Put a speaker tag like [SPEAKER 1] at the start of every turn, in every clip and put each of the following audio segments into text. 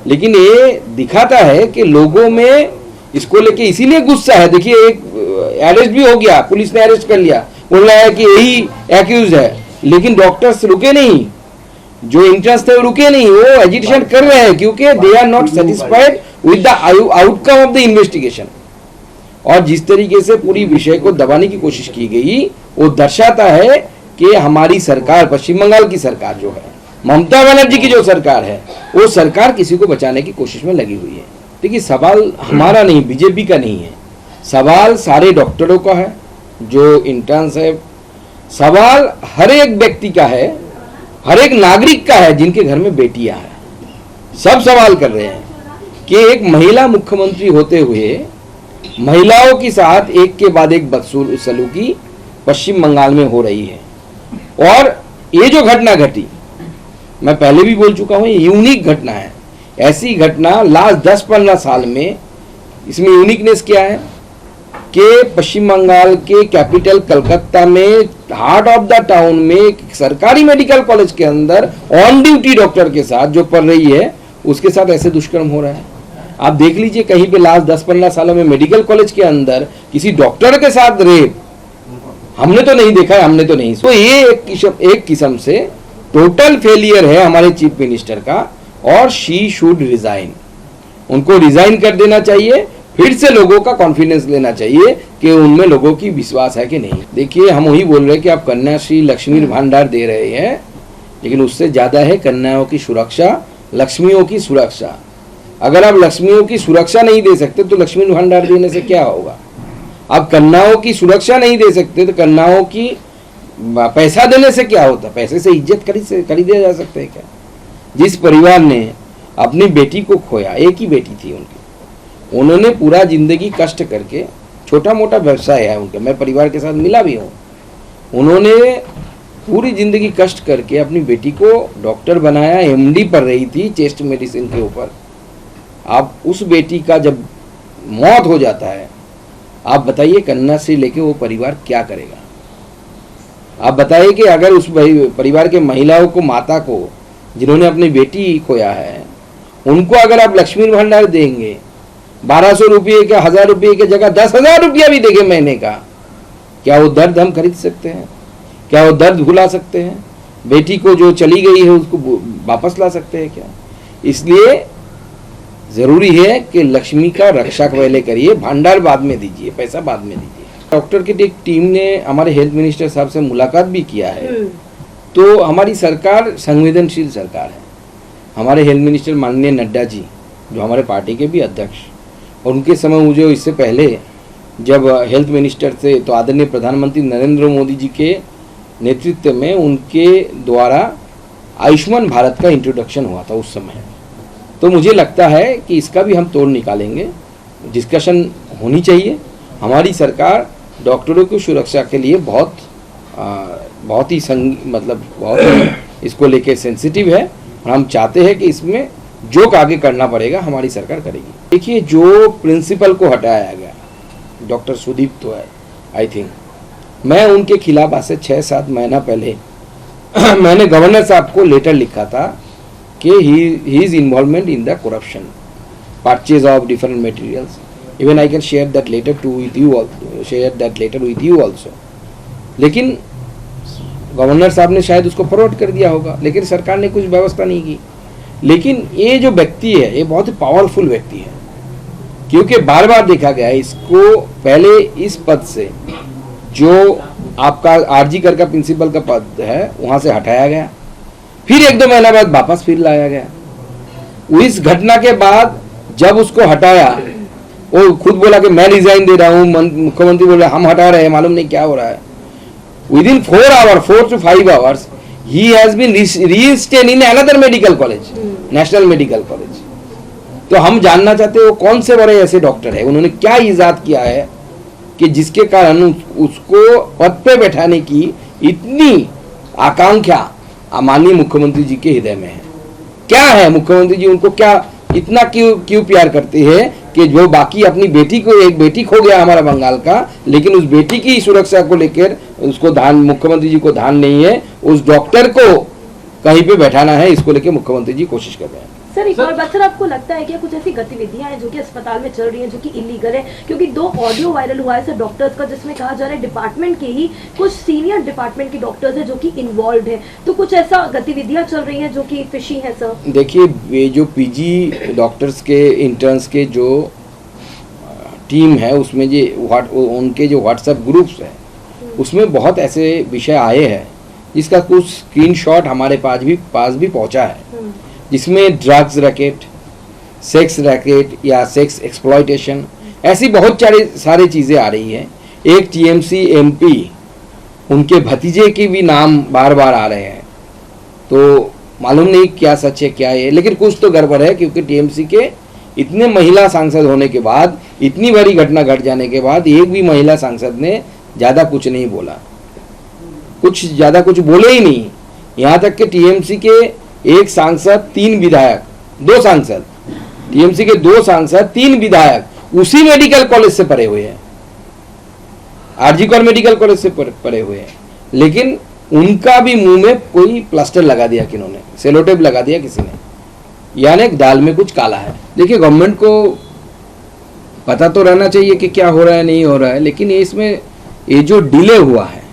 [SPEAKER 1] लेकिन ये दिखाता है कि लोगों में इसको लेके इसीलिए गुस्सा है। देखिए, एक अरेस्ट भी हो गया, पुलिस ने अरेस्ट कर लिया, बोल रहा है कि यही एक्यूज है, लेकिन डॉक्टर्स रुके नहीं, जो इंटरेस्ट थे वो रुके नहीं, वो एजिटेशन कर रहे हैं क्योंकि they are not satisfied with the outcome of the investigation. और जिस तरीके से पूरी विषय को दबाने की कोशिश की गई, वो दर्शाता है कि हमारी सरकार, पश्चिम बंगाल की सरकार जो है, ममता बनर्जी की जो सरकार है, वो सरकार किसी को बचाने की कोशिश में लगी हुई है। देखिए, सवाल हमारा नहीं, बीजेपी का नहीं है, सवाल सारे डॉक्टरों का है जो इंटर्न्स है, सवाल हर एक व्यक्ति का है, हर एक नागरिक का है जिनके घर में बेटियां हैं। सब सवाल कर रहे हैं कि एक महिला मुख्यमंत्री होते हुए महिलाओं के साथ एक के बाद एक बदसलूकी पश्चिम बंगाल में हो रही है। और ये जो घटना घटी, मैं पहले भी बोल चुका हूं, ये यूनिक घटना है। ऐसी घटना लास्ट 10-15 साल में, इसमें यूनिकनेस क्या है कि पश्चिम बंगाल के कैपिटल कलकत्ता में, हार्ट ऑफ द टाउन में, एक सरकारी मेडिकल कॉलेज के अंदर ऑन ड्यूटी डॉक्टर के साथ जो पढ़ रही है, उसके साथ ऐसे दुष्कर्म हो रहा है। आप देख लीजिए, कहीं पे लास्ट 10-15 सालों में मेडिकल कॉलेज के अंदर किसी डॉक्टर के साथ रेप हमने तो नहीं देखा है, हमने तो नहीं। तो ये एक किस्म से टोटल फेलियर है हमारे चीफ मिनिस्टर का, और शी शुड रिजाइन। उनको रिजाइन कर देना चाहिए, फिर से लोगों का कॉन्फिडेंस लेना चाहिए कि उनमें लोगों की विश्वास है कि नहीं। देखिए, हम वही बोल रहे हैं कि आप कन्याश्री लक्ष्मी भांडार दे रहे हैं, लेकिन उससे ज्यादा है कन्याओं की सुरक्षा, लक्ष्मियों की सुरक्षा। अगर आप लक्ष्मियों की सुरक्षा नहीं दे सकते तो लक्ष्मी भांडार देने से क्या होगा? आप कन्याओं की सुरक्षा नहीं दे सकते तो कन्याओं की पैसा देने से क्या होता? पैसे से इज्जत खरीदे जा सकते हैं क्या? जिस परिवार ने अपनी बेटी को खोया, एक ही बेटी थी उनकी, उन्होंने पूरा जिंदगी कष्ट करके, छोटा मोटा व्यवसाय है उनका, मैं परिवार के साथ मिला भी हूँ, उन्होंने पूरी जिंदगी कष्ट करके अपनी बेटी को डॉक्टर बनाया, एमडी पढ़ रही थी चेस्ट मेडिसिन के ऊपर। आप उस बेटी का जब मौत हो जाता है, आप बताइए कन्याश्री लेके वो परिवार क्या करेगा? आप बताइए कि अगर उस परिवार के महिलाओं को, माता को, जिन्होंने अपनी बेटी खोया है, उनको अगर आप लक्ष्मी भंडार देंगे, 1200 रुपये के, 1000 रुपये की जगह 10,000 रुपया भी देंगे महीने का, क्या वो दर्द हम खरीद सकते हैं? क्या वो दर्द भुला सकते हैं? बेटी को जो चली गई है उसको वापस ला सकते हैं क्या? इसलिए जरूरी है कि लक्ष्मी का रक्षा पहले करिए, भंडार बाद में दीजिए, पैसा बाद में दीजिए। डॉक्टर की एक टीम ने हमारे हेल्थ मिनिस्टर साहब से मुलाकात भी किया है। तो हमारी सरकार संवेदनशील सरकार है। हमारे हेल्थ मिनिस्टर माननीय नड्डा जी, जो हमारे पार्टी के भी अध्यक्ष, और उनके समय मुझे, इससे पहले जब हेल्थ मिनिस्टर थे तो आदरणीय प्रधानमंत्री नरेंद्र मोदी जी के नेतृत्व में उनके द्वारा आयुष्मान भारत का इंट्रोडक्शन हुआ था उस समय। तो मुझे लगता है कि इसका भी हम तोड़ निकालेंगे, डिस्कशन होनी चाहिए। हमारी सरकार डॉक्टरों की सुरक्षा के लिए बहुत ही बहुत ही इसको लेके सेंसिटिव है, और हम चाहते हैं कि इसमें जो आगे करना पड़ेगा हमारी सरकार करेगी। देखिए, जो प्रिंसिपल को हटाया गया, डॉक्टर सुदीप तो है, आई थिंक, मैं उनके खिलाफ आज से 6-7 महीना पहले मैंने गवर्नर साहब को लेटर लिखा था कि he is involvement in the corruption, purchase of different materials. Even I can share that letter with you also. लेकिन गवर्नर साहब ने शायद उसको फॉरवर्ड कर दिया होगा, लेकिन सरकार ने कुछ व्यवस्था नहीं की। लेकिन ये जो व्यक्ति है, ये बहुत ही पावरफुल व्यक्ति है, क्योंकि बार बार देखा गया है इसको पहले इस पद से, जो आपका आरजी कर का प्रिंसिपल का पद है, वहां से हटाया गया, फिर 1-2 महीना बाद वापस फिर लाया गया। इस घटना के बाद जब उसको हटाया, वो खुद बोला कि मैं रिजाइन दे रहा हूँ, मुख्यमंत्री बोल रहे हम हटा रहे हैं, मालूम नहीं क्या हो रहा है। Within 4 to 5 hours, he has been reinstated in another medical college, national medical college. तो हम जानना चाहते हैं वो कौन से बड़े ऐसे डॉक्टर है, उन्होंने क्या इजाद किया है कि जिसके कारण उसको पद पे बैठाने की इतनी आकांक्षा माननीय मुख्यमंत्री जी के हृदय में है। क्या है, मुख्यमंत्री जी उनको क्या इतना क्यों प्यार करते हैं कि जो बाकी अपनी बेटी को, एक बेटी खो गया हमारा बंगाल का, लेकिन उस बेटी की सुरक्षा को लेकर उसको ध्यान, मुख्यमंत्री जी को ध्यान नहीं है। उस डॉक्टर को कहीं पे बैठाना है, इसको लेकर मुख्यमंत्री जी कोशिश कर रहे हैं।
[SPEAKER 2] सर एक और बात, सर आपको लगता है कि कुछ ऐसी गतिविधियां हैं जो कि अस्पताल में चल रही हैं जो कि इलीगल है? क्योंकि 2 ऑडियो वायरल हुआ है सर डॉक्टर्स का, जिसमें कहा जा रहा है डिपार्टमेंट के ही कुछ सीनियर डिपार्टमेंट के डॉक्टर्स हैं जो कि इन्वॉल्व है, तो कुछ ऐसा गतिविधियां चल रही हैं जो कि फिशी है सर?
[SPEAKER 1] देखिए, ये जो पीजी डॉक्टर्स के इंटर्न्स के जो टीम है उसमें जो उनके जो व्हाट्सएप ग्रुप्स है उसमें बहुत ऐसे विषय आए हैं जिसका कुछ स्क्रीनशॉट हमारे पास भी पहुंचा है, जिसमें ड्रग्स रैकेट, सेक्स रैकेट या सेक्स एक्सप्लॉयटेशन, ऐसी बहुत सारी चीज़ें आ रही हैं। एक टीएमसी एमपी, उनके भतीजे के भी नाम बार बार आ रहे हैं, तो मालूम नहीं क्या सच है क्या है, लेकिन कुछ तो गड़बड़ है, क्योंकि टीएमसी के इतने महिला सांसद होने के बाद, इतनी बड़ी घटना घट जाने के बाद एक भी महिला सांसद ने ज़्यादा कुछ नहीं बोला, ज़्यादा कुछ बोले ही नहीं। यहाँ तक कि टीएमसी के एक सांसद 3 विधायक, 2 सांसद, टीएमसी के 2 सांसद 3 विधायक उसी मेडिकल कॉलेज से पढ़े हुए हैं, आरजी कौर मेडिकल कॉलेज से पढ़े हुए हैं, लेकिन उनका भी मुंह में कोई प्लास्टर लगा दिया, किन्होंने सेलोटेप लगा दिया किसी ने, यानी दाल में कुछ काला है। देखिए, गवर्नमेंट को पता तो रहना चाहिए कि क्या हो रहा है नहीं हो रहा है, लेकिन ये जो डिले हुआ है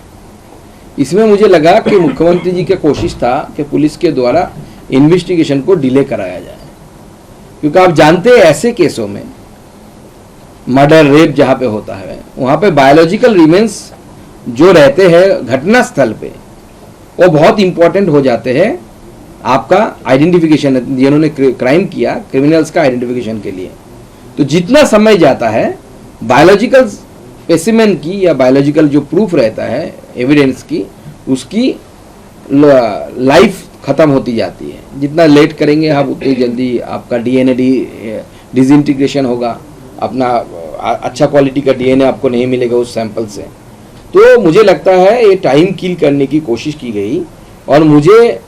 [SPEAKER 1] इसमें मुझे लगा कि मुख्यमंत्री जी का कोशिश था कि पुलिस के द्वारा इन्वेस्टिगेशन को डिले कराया जाए, क्योंकि आप जानते हैं ऐसे केसों में मर्डर, रेप जहाँ पे होता है वहाँ पे बायोलॉजिकल रिमेन्स जो रहते हैं घटना स्थल पे वो बहुत इंपॉर्टेंट हो जाते हैं आपका आइडेंटिफिकेशन, जिन्होंने क्राइम किया, क्रिमिनल्स का आइडेंटिफिकेशन के लिए। तो जितना समय जाता है बायोलॉजिकल स्पेसिमेन की या बायोलॉजिकल जो प्रूफ रहता है एविडेंस की, उसकी लाइफ ख़त्म होती जाती है। जितना लेट करेंगे आप उतनी जल्दी आपका डीएनए डिसइंटीग्रेशन होगा, अपना अच्छा क्वालिटी का डीएनए आपको नहीं मिलेगा उस सैंपल से। तो मुझे लगता है ये टाइम किल करने की कोशिश की गई, और मुझे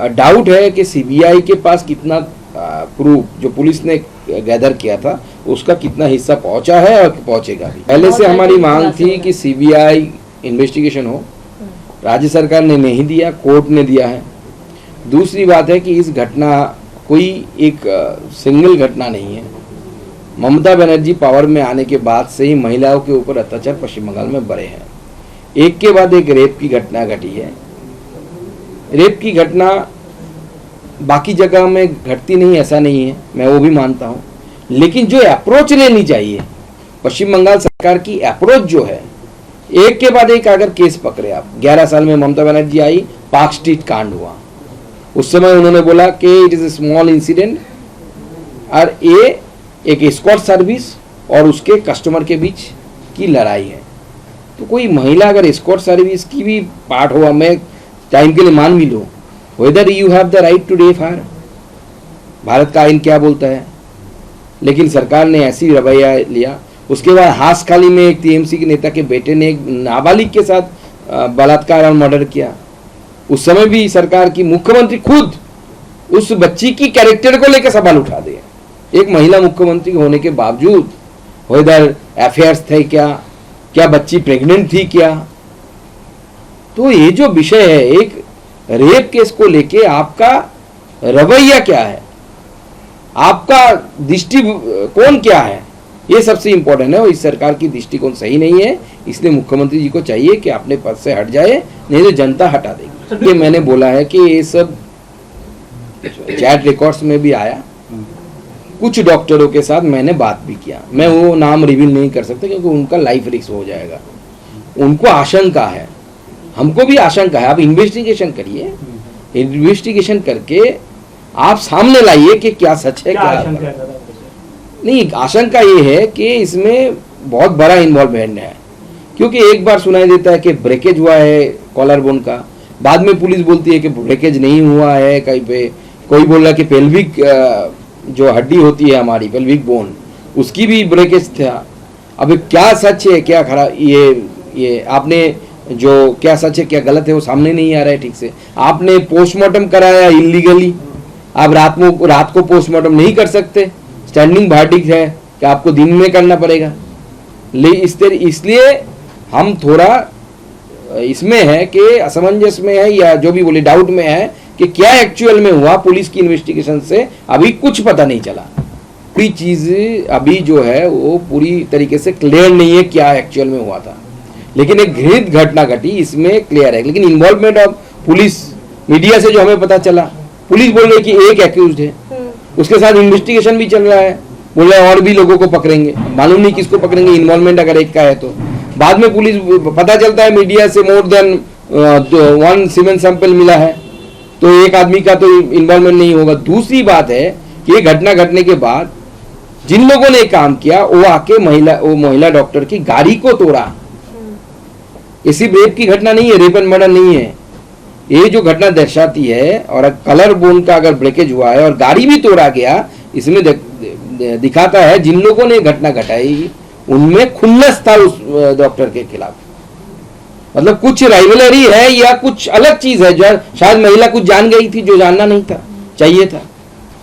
[SPEAKER 1] डाउट है कि सीबीआई के पास कितना प्रूफ जो पुलिस ने गैदर किया था उसका कितना हिस्सा पहुंचा है और पहुंचेगा भी। पहले से हमारी मांग थी कि सीबीआई इन्वेस्टिगेशन हो, राज्य सरकार ने नहीं दिया, कोर्ट ने दिया है। दूसरी बात है कि इस घटना कोई एक सिंगल घटना नहीं है। ममता बनर्जी पावर में आने के बाद से ही महिलाओं के ऊपर अत्याचार पश्चिम बंगाल में बढ़े हैं। एक के बाद एक रेप की घटना घटी है। रेप की घटना बाकी जगह में घटती नहीं, ऐसा नहीं है, मैं वो भी मानता हूँ, लेकिन जो अप्रोच लेनी चाहिए पश्चिम बंगाल सरकार की अप्रोच जो है, एक के बाद एक अगर केस पकड़े आप। 11 साल में ममता बनर्जी आई, पार्क स्ट्रीट कांड हुआ, उस समय उन्होंने बोला कि it is a small incident, और ये एक एस्कॉर्ट सर्विस और उसके कस्टमर के बीच की लड़ाई है। तो कोई महिला अगर एस्कॉर्ट सर्विस की भी पार्ट हुआ, मैं टाइम के लिए मान भी लूँ, whether you have the right to rape her, Bharat का आइन क्या बोलता है, लेकिन सरकार ने ऐसी रवैया लिया। उसके बाद हासखाली में एक टीएमसी के नेता के बेटे ने एक नाबालिग के साथ बलात्कार और मर्डर किया। उस समय भी सरकार की मुख्यमंत्री खुद उस बच्ची की कैरेक्टर को लेकर सवाल उठा दे, एक महिला मुख्यमंत्री होने के बावजूद। वेदर अफेयर्स थे क्या बच्ची प्रेग्नेंट थी क्या। तो ये जो विषय है, एक रेप केस को लेके आपका रवैया क्या है, आपका दृष्टिकोण क्या है, ये सबसे इंपॉर्टेंट है। और इस सरकार की दृष्टिकोण सही नहीं है, इसलिए मुख्यमंत्री जी को चाहिए कि अपने पद से हट जाए, नहीं तो जनता हटा देगी। ये मैंने बोला है कि ये सब चैट रिकॉर्ड्स में भी आया, कुछ डॉक्टरों के साथ मैंने बात भी किया, मैं वो नाम रिवील नहीं कर सकता क्योंकि उनका लाइफ रिस्क हो जाएगा। उनको आशंका है, हमको भी आशंका है। आप इन्वेस्टिगेशन करिए, इन्वेस्टिगेशन करके आप सामने लाइए कि क्या सच है, क्या नहीं। आशंका ये है कि इसमें बहुत बड़ा इन्वॉल्वमेंट है, क्योंकि एक बार सुनाई देता है कि ब्रेकेज हुआ है कॉलर बोन का, बाद में पुलिस बोलती है कि ब्रेकेज नहीं हुआ है, कहीं पे कोई बोल रहा है कि पेल्विक जो हड्डी होती है हमारी पेल्विक बोन, उसकी भी ब्रेकेज था। अब क्या सच है क्या खराब, ये आपने जो क्या सच है क्या गलत है वो सामने नहीं आ रहा है ठीक से। आपने पोस्टमार्टम कराया इलीगली, आप रात को पोस्टमार्टम नहीं कर सकते, स्टैंडिंग वर्डिक्ट है कि आपको दिन में करना पड़ेगा। इसलिए हम थोड़ा इसमें है कि असमंजस में है, या जो भी बोले डाउट में है कि क्या एक्चुअल में हुआ, पुलिस की इन्वेस्टिगेशन से अभी कुछ पता नहीं चला। पूरी चीज अभी जो है वो पूरी तरीके से क्लियर नहीं है क्या एक्चुअल में हुआ था, लेकिन एक घृणित घटना घटी इसमें क्लियर है। लेकिन इन्वॉल्वमेंट ऑफ पुलिस, मीडिया से जो हमें पता चला, पुलिस बोल रही कि एक एक्यूज्ड है, उसके साथ इन्वेस्टिगेशन भी चल रहा है, बोल रहे और भी लोगों को पकड़ेंगे, मालूम नहीं किसको पकड़ेंगे, इन्वॉल्वमेंट अगर एक का है तो। बाद में पुलिस पता चलता है मीडिया से मोर देन 1 सीमेन सैंपल मिला है, तो एक आदमी का तो इन्वॉल्वमेंट नहीं होगा। दूसरी बात है कि ये घटना घटने के बाद जिन लोगों ने काम किया वो आके महिला डॉक्टर की गाड़ी को तोड़ा। ये सिर्फ रेप की घटना नहीं है, रेप एंड मर्डर नहीं है, ये जो घटना दर्शाती है, और कलर बोन का अगर ब्रेकेज हुआ है और गाड़ी भी तोड़ा गया, इसमें दिखाता है जिन लोगों ने घटना घटाई उनमें खुन्नस था उस डॉक्टर के खिलाफ। मतलब कुछ राइवलरी है या कुछ अलग चीज है, जो शायद महिला कुछ जान गई थी जो जानना नहीं था चाहिए था।